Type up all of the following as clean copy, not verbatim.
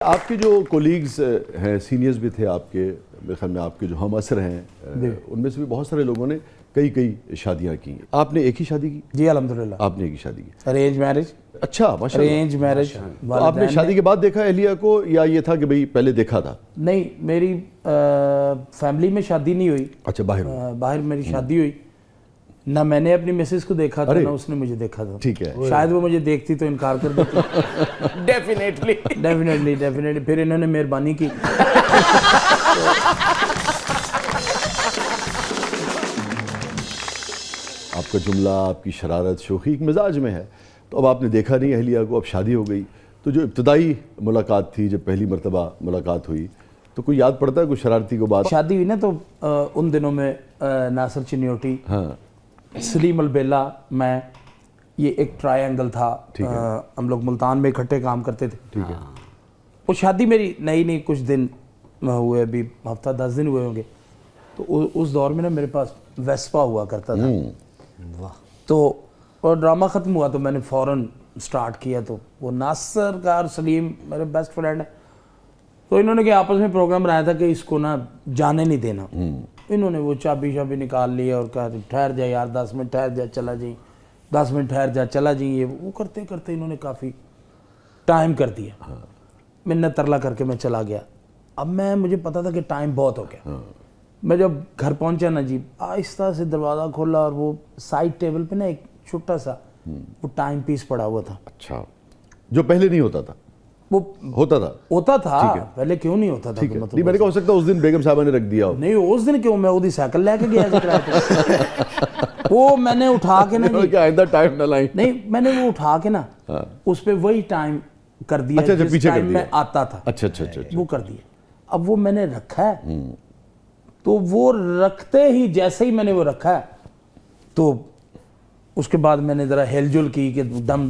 آپ کے جو کولیگز ہیں، سینئرز بھی تھے آپ کے، میرے خیال میں آپ کے جو ہم عصر ہیں ان میں سے بھی بہت سارے لوگوں نے کئی شادیاں کی ہیں۔ آپ نے ایک ہی شادی کی؟ جی الحمدللہ آپ نے ایک ہی شادی کی؟ Arrange marriage. اچھا ماشاء اللہ۔ Arrange marriage. تو آپ نے شادی کے بعد دیکھا اہلیہ کو یا یہ تھا کہ بھئی پہلے دیکھا تھا؟ نہیں، میری فیملی میں شادی نہیں ہوئی۔ اچھا باہر؟ باہر میری شادی ہوئی، نہ میں نے اپنی مسز کو دیکھا تھا نہ اس نے مجھے دیکھا تھا۔ ٹھیک ہے، شاید وہ مجھے دیکھتی تو انکار کر دیتی۔ ڈیفینیٹلی پھر انہوں نے مہربانی کی۔ آپ کا جملہ، آپ کی شرارت، شوخی ایک مزاج میں ہے، تو اب آپ نے دیکھا نہیں اہلیہ کو، اب شادی ہو گئی، تو جو ابتدائی ملاقات تھی، جب پہلی مرتبہ ملاقات ہوئی، تو کوئی یاد پڑتا ہے کوئی شرارتی کو بات؟ شادی ہوئی نا تو ان دنوں میں ناصر چنیوٹی، ہاں، سلیم البیلا، میں، یہ ایک ٹرائی اینگل تھا، ہم لوگ ملتان میں اکٹھے کام کرتے تھے۔ ٹھیک ہے۔ وہ شادی میری نئی کچھ دن ہوئے، ابھی ہفتہ 10 دن ہوئے ہوں گے، تو اس دور میں نا میرے پاس ویسپا ہوا کرتا تھا، تو اور ڈرامہ ختم ہوا تو میں نے فوراً سٹارٹ کیا، تو وہ ناصر کا اور سلیم میرے بیسٹ فرینڈ ہیں، تو انہوں نے کہ آپس میں پروگرام بنایا تھا کہ اس کو نا جانے نہیں دینا۔ انہوں نے وہ چابی نکال لی اور کہا ٹھہر جائے یار 10 منٹ ٹھہر جا چلا جائیں، 10 منٹ ٹھہر جا چلا جائیں، یہ وہ کرتے کرتے انہوں نے کافی ٹائم کر دیا۔ منت ترلا کر کے میں چلا گیا۔ اب مجھے پتا تھا کہ ٹائم بہت ہو گیا۔ میں جب گھر پہنچا نا جی، آہستہ سے دروازہ کھولا اور وہ سائڈ ٹیبل پہ نا ایک چھوٹا سا وہ ٹائم پیس پڑا ہوا تھا۔ اچھا، جو پہلے نہیں ہوتا تھا؟ وہ ہوتا تھا پہلے کیوں نہیں ہوتا تھا؟ نہیں، میں نے کہا ہو سکتا اس دن بیگم صاحبہ نے رکھ دیا ہو۔ نہیں، اس دن کیوں، میں وہ سائیکل لے کے گیا، وہ میں نے اٹھا کے نا جی، آئندہ ٹائم نہ لائیں۔ نہیں، میں نے وہ اٹھا کے نا اس پہ وہی ٹائم کر دیا جس ٹائم میں آتا تھا، اچھا وہ کر دیا۔ اب وہ میں نے رکھا ہے، تو وہ رکھتے ہی جیسے ہی میں نے وہ رکھا ہے تو اس کے بعد میں نے ذرا ہل جل کی کہ دم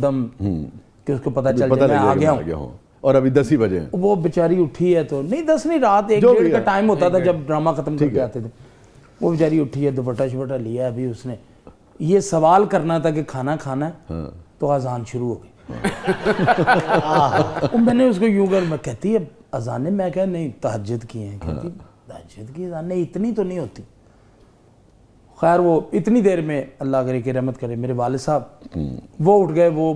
کہ اس کو پتہ چل جائے میں آ گیا ہوں، اور ابھی 10 ہی بجے ہیں۔ وہ بیچاری اٹھی ہے تو نہیں، 10 نہیں، رات 1-1:30 کا ٹائم ہوتا تھا جب ڈرامہ ختم کر کے آتے تھے۔ وہ بیچاری اٹھی ہے، دوپٹہ لیا، ابھی اس نے یہ سوال کرنا تھا کہ کھانا کھانا ہے، تو اذان شروع ہو گئی۔ میں نے اس کو یوں کر، میں کہتی ہے اذانیں، میں کہا نہیں تہجد کی ہیں، کہتی تہجد کی اذانیں اتنی تو نہیں ہوتی۔ خیر وہ اتنی دیر میں اللہ کرے کہ رحمت کرے میرے والد صاحب وہ اٹھ گئے، وہ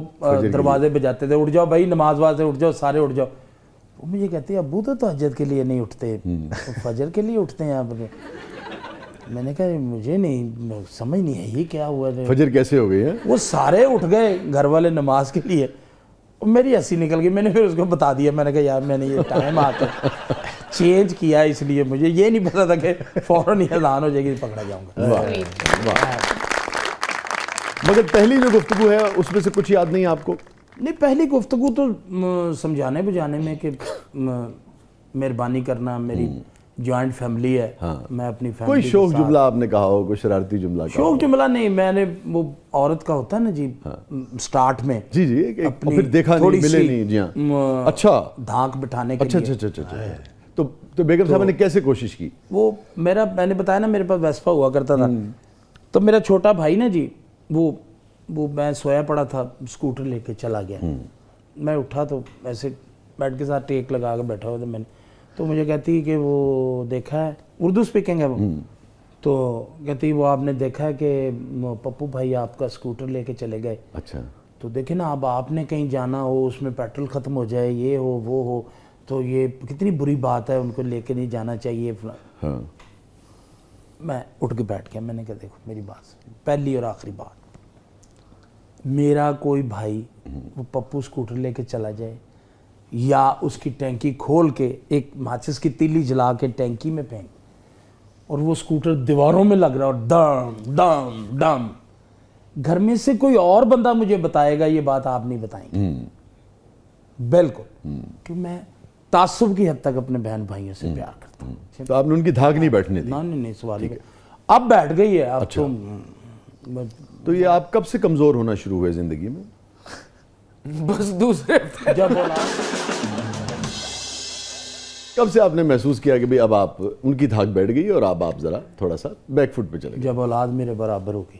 دروازے پہ جاتے تھے، اٹھ جاؤ بھائی نماز سے اٹھ جاؤ، سارے اٹھ جاؤ۔ وہ مجھے کہتے ہیں ابو تو تہجد کے لیے نہیں اٹھتے، فجر کے لیے اٹھتے ہیں آپ۔ میں نے کہا مجھے نہیں سمجھ نہیں ہے یہ کیا ہوا ہے، فجر کیسے ہو گئی ہے؟ وہ سارے اٹھ گئے گھر والے نماز کے لیے، میری ہنسی نکل گئی۔ میں نے پھر اس کو بتا دیا، میں نے کہا یار میں نے یہ ٹائم آ کر چینج کیا، اس لیے مجھے یہ نہیں پتا تھا کہ فوراً ہی اذان ہو جائے گی پکڑا جاؤں گا۔ مگر پہلی جو گفتگو ہے اس میں سے کچھ یاد نہیں آپ کو؟ نہیں، پہلی گفتگو تو سمجھانے بجانے میں کہ مہربانی کرنا، میری جوائنٹ فیملی ہے، میں اپنی فیملی کوئی شوق جملہ آپ نے کہا ہو، کوئی شرارتی جملہ کہا ہو؟ شوق جملہ نہیں، میں نے وہ عورت کا ہوتا ہے نا جی سٹارٹ میں جی پھر دیکھا نہیں، ملے نہیں، جی ہاں، اچھا دھانک بٹھانے کے لیے۔ اچھا، تو بیگم صاحبہ نے کیسے کوشش کی؟ وہ میں نے بتایا نا میرے پاس ویسپا ہوا کرتا تھا، تو میرا چھوٹا بھائی نا جی، وہ میں سویا پڑا تھا، اسکوٹر لے کے چلا گیا، میں اٹھا تو ایسے بیڈ کے ساتھ ٹیک لگا کے بیٹھا ہوا تھا میں نے، تو مجھے کہتی کہ وہ دیکھا ہے، اردو سپیکنگ ہے وہ، تو کہتی وہ آپ نے دیکھا ہے کہ پپو بھائی آپ کا اسکوٹر لے کے چلے گئے۔ اچھا، تو دیکھیں نا، اب آپ نے کہیں جانا ہو، اس میں پیٹرول ختم ہو جائے، یہ ہو وہ ہو، تو یہ کتنی بری بات ہے، ان کو لے کے نہیں جانا چاہیے۔ میں اٹھ کے بیٹھ گیا، میں نے کہا دیکھو میری بات، پہلی اور آخری بات، میرا کوئی بھائی وہ پپو اسکوٹر لے کے چلا جائے یا اس کی ٹینکی کھول کے ایک ماچس کی تیلی جلا کے ٹینکی میں پھینک، اور وہ اسکوٹر دیواروں میں لگ رہا اور ڈم ڈم ڈم، گھر میں سے کوئی اور بندہ مجھے بتائے گا یہ بات آپ نہیں بتائیں گے، بالکل، کہ میں تعصب کی حد تک اپنے بہن بھائیوں سے پیار کرتا ہوں۔ تو آپ نے ان کی دھاگ نہیں بیٹھنے دی؟ نہیں، سوال ہی اب بیٹھ گئی ہے، اب تو یہ آپ کب سے کمزور ہونا شروع ہوئے زندگی میں؟ بس دوسرے جب کب سے آپ نے محسوس کیا کہ اب آپ ان کی دھاگ بیٹھ گئی اور اب آپ ذرا تھوڑا سا بیک فٹ پہ چلے گئے؟ جب اولاد میرے برابر ہوگی۔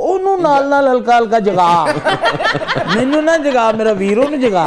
ਉਹਨੂੰ ਨਾਲ ਹਲਕਾ ਹਲਕਾ ਜਗਾ ਮੈਨੂੰ ਨਾ ਜਗਾ ਮੇਰਾ ਵੀਰ ਉਹਨੂੰ ਜਗਾ।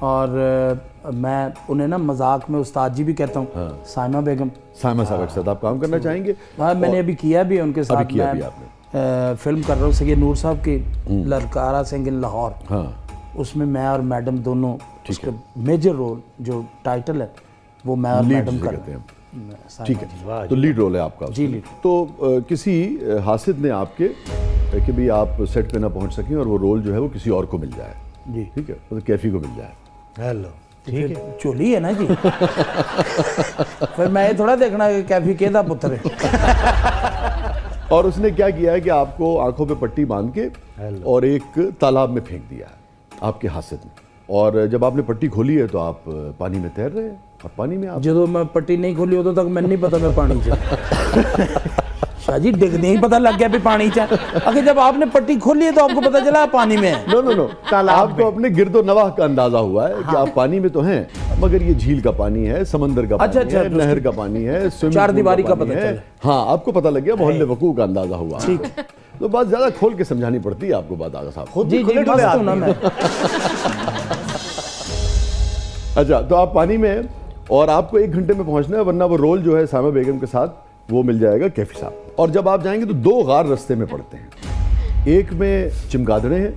اور میں انہیں نا مذاق میں استاد جی بھی کہتا ہوں, سائمہ بیگم. سائمہ صاحب کے ساتھ آپ کام کرنا چاہیں گے؟ ہاں میں نے ابھی کیا بھی ان کے ساتھ. کیا میں بھی آپ نے فلم کر رہا ہوں سید نور صاحب کی للکارا سنگ ان لاہور. ہاں اس میں میں اور میڈم دونوں, اس کا میجر رول جو ٹائٹل ہے وہ میں اور میڈم کر کرتے ہیں. ٹھیک ہے, تو لیڈ رول ہے آپ کا. جی لیڈ. تو کسی حاسد نے آپ کے کہ بھی آپ سیٹ پہ نہ پہنچ سکیں اور وہ رول جو ہے وہ کسی اور کو مل جائے. جی ٹھیک ہے, مطلب کیفی کو مل جائے. ہیلو ٹھیک ہے, چولی ہے نا جی. پھر میں یہ تھوڑا دیکھنا کہ کیفی کہدا پتر ہے. اور اس نے کیا کیا ہے کہ آپ کو آنکھوں پہ پٹی باندھ کے اور ایک تالاب میں پھینک دیا ہے آپ کے حاسد نے, اور جب آپ نے پٹی کھولی ہے تو آپ پانی میں تیر رہے ہیں, اور پانی میں آپ جدو میں پٹی نہیں کھولی ادو تک میں نہیں پتا میں پانی چ شاہ جی ڈگنے ہی پتہ لگ گیا بھی پانی چ. اگر جب آپ نے پٹی کھولی ہے تو آپ کو پتہ چلا پانی میں ہے. نو آپ کو اپنے گرد و نواح کا اندازہ ہوا ہے کہ آپ پانی میں تو ہیں, مگر یہ جھیل کا پانی ہے, سمندر کا پانی ہے, نہر کا پانی ہے, چار دیواری کا پتہ ہے. ہاں آپ کو پتہ لگ گیا, محل وقوع کا اندازہ ہوا. تو بات زیادہ کھول کے سمجھانی پڑتی ہے آپ کو بات, آغا صاحب. جی جی مست ہوں نا میں. اچھا, تو آپ پانی میں ہیں اور آپ کو 1 گھنٹے میں پہنچنا ہے, ورنہ وہ رول جو ہے سائمہ بیگم کے ساتھ وہ مل جائے گا کیفی صاحب. اور جب آپ جائیں گے تو 2 غار رستے میں پڑتے ہیں. ایک میں چمگادڑے ہیں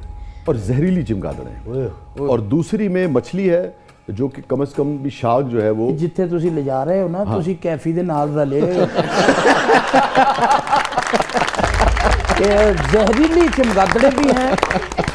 اور زہریلی چمگادڑے ہیں, اور دوسری میں مچھلی ہے جو کہ کم از کم بھی شاگ جو ہے وہ جتھے تسی لے جا رہے ہو نا تسی کیفی دے نال رلے کہ زہریلی چمگادڑے بھی ہیں,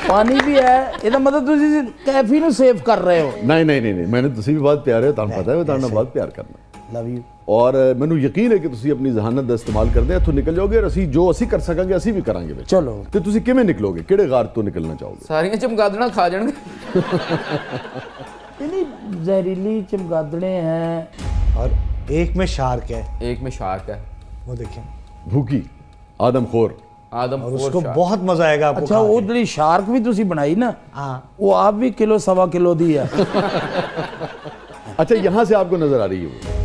پانی بھی ہے. یہ مطلب تسی کیفی نو سیو کر رہے ہو. نہیں میں نے تسی بھی بہت پیار ہے, تانوں پتہ ہے میں تانوں بہت پیار کرنا. Love you. اور مینوں یقین ہے کہ تسی اپنی ذہانت دا استعمال کرتے ہیں تو نکل جاؤ گے. اسی جو اسی کر سکاں گے اسی بھی کریں گے. چلو تے تسی کیویں نکلو گے, کیڑے غار تو نکلنا چاہو گے؟ ساریاں چمگادڑاں کھا جان گے. نہیں زہریلی چمگادڑے ہیں اور ایک میں شارک ہے, ایک میں شارک ہے, وہ دیکھیں, بھوکی آدم خور. آدم اور اس کو بہت مزہ آئے گا آپ کو. اچھا وہ جڑی شارک بھی تسی بنائی نا, ہاں وہ آپ بھی کلو سوا کلو دی ہے. اچھا یہاں سے آپ کو نظر آ رہی ہے وہ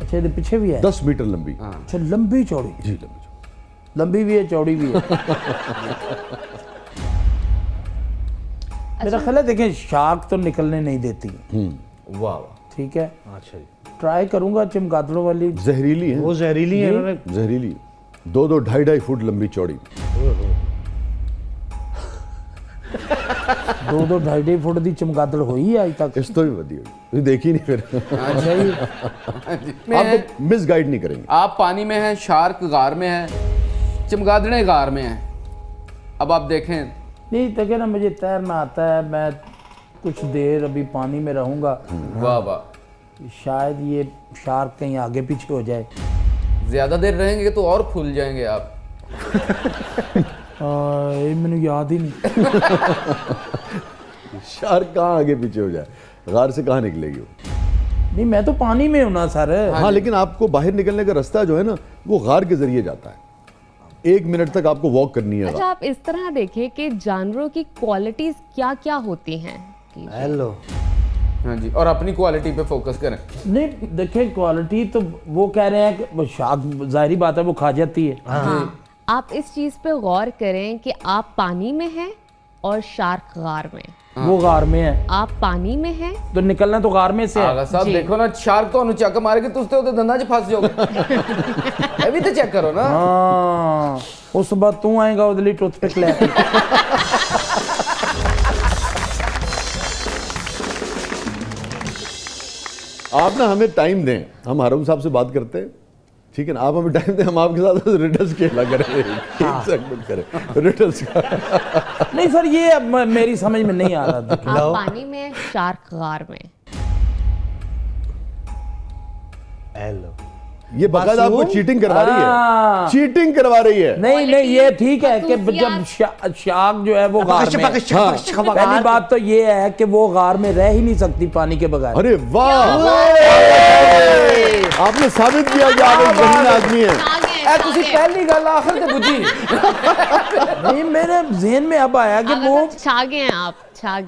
اچھا یہ پیچھے بھی ہے 10 میٹر لمبی. اچھا لمبی چوڑی. جی لمبی بھی ہے چوڑی بھی ہے. میرا خیال ہے دیکھیں شارک تو نکلنے نہیں دیتی. واہ ٹھیک ہے, اچھا جی, ٹرائی کروں گا چمگادڑوں والی. زہریلی ہیں, وہ زہریلی ہے, انہوں نے زہریلی 2-2 2.5 فٹ لمبی چوڑی. 2-2 2.5 فٹ دی چمگادڑ ہوئی ہے آج تک. اس تو بھی ودی ہوئی, تسی دیکھی نہیں پھر. اچھا جی, آپ مس گائیڈ نہیں کریں گے. آپ پانی میں ہیں, شارک غار میں ہیں, چمگادڑیں غار میں ہیں. اب آپ دیکھیں نہیں دیکھیں نا مجھے تیرنا آتا ہے, میں کچھ دیر ابھی پانی میں رہوں گا. واہ واہ, شاید یہ شارک کہیں آگے پیچھے ہو جائے. زیادہ دیر رہیں گے تو اور پھول جائیں گے آپ. یہ میں نے یاد ہی نہیں. شارک کہاں آگے پیچھے ہو جائے, غار سے کہاں نکلے گی وہ؟ نہیں میں تو پانی میں ہوں نا سر. ہاں لیکن آپ کو باہر نکلنے کا رستہ جو ہے نا وہ غار کے ذریعے جاتا ہے. 1 منٹ تک آپ کو واک کرنی ہے. اچھا آپ اس طرح دیکھیں کہ جانوروں کی کوالٹیز کیا کیا ہوتی ہیں. ہیلو, ہاں جی, اور اپنی کوالٹی پہ فوکس کریں. نہیں دیکھیں کوالٹی تو وہ کہہ رہے ہیں کہ وہ شارک ظاہری بات ہے وہ کھا جاتی ہے. ہاں آپ اس چیز پہ غور کریں کہ آپ پانی میں ہیں اور شارک غار میں. وہ غار میں ہے, آپ پانی میں ہیں تو نکلنا تو غار میں سے ہے. آغا صاحب دیکھو نا, شارک تو انہوں چک مارے گے تو اس تے دنداں چ پھس جاؤ گے. یہ بھی تو چیک کرو نا. ہاں اس بعد تو آئے گا وہ دلی ٹوتھ پک لے. آپ نا ہمیں ٹائم دیں, ہم حرم صاحب سے بات کرتے ہیں, ٹھیک ہے نا, آپ ہمیں ٹائم دیں, ہم آپ کے ساتھ ریڈلز کھیلا کریں, ایک سیگمنٹ کریں ریڈلز کا. نہیں سر یہ اب میری سمجھ میں نہیں آ رہا. آپ پانی میں شارک غار میں. ہیلو, یہ باقاعدہ آپ کو چیٹنگ کروا رہی ہے, چیٹنگ کروا رہی ہے. نہیں یہ ٹھیک ہے کہ جب شارک جو ہے وہ غار میں, پہلی بات تو یہ ہے کہ وہ غار میں رہ ہی نہیں سکتی پانی کے بغیر. ارے واہ, آپ نے ثابت کیا کہ آپ ایک ذہین آدمی ہیں. اے تسی پہلی گل آخر تے بجھی. نہیں میرے ذہن میں اب آیا کہ وہ چھا گئے ہیں آپ, چھا گئے.